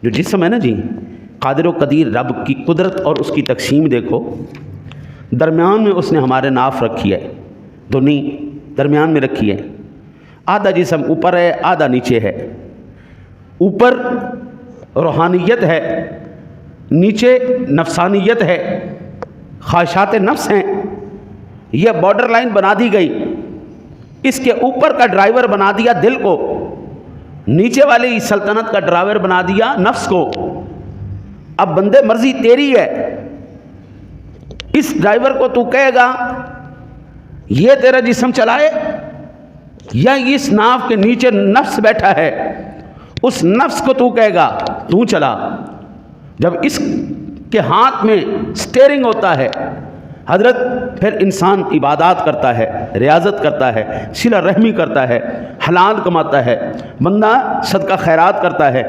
جو جسم ہے نا جی، قادر و قدیر رب کی قدرت اور اس کی تقسیم دیکھو، درمیان میں اس نے ہمارے ناف رکھی ہے، دونی درمیان میں رکھی ہے، آدھا جسم اوپر ہے آدھا نیچے ہے، اوپر روحانیت ہے، نیچے نفسانیت ہے، خواہشات نفس ہیں، یہ بارڈر لائن بنا دی گئی، اس کے اوپر کا ڈرائیور بنا دیا دل کو، نیچے والی سلطنت کا ڈرائیور بنا دیا نفس کو۔ اب بندے مرضی تیری ہے، اس ڈرائیور کو تو کہے گا یہ تیرا جسم چلائے، یا اس ناف کے نیچے نفس بیٹھا ہے اس نفس کو تو کہے گا تو چلا۔ جب اس کے ہاتھ میں سٹیئرنگ ہوتا ہے حضرت، پھر انسان عبادات کرتا ہے، ریاضت کرتا ہے، صلہ رحمی کرتا ہے، حلال کماتا ہے، بندہ صدقہ خیرات کرتا ہے۔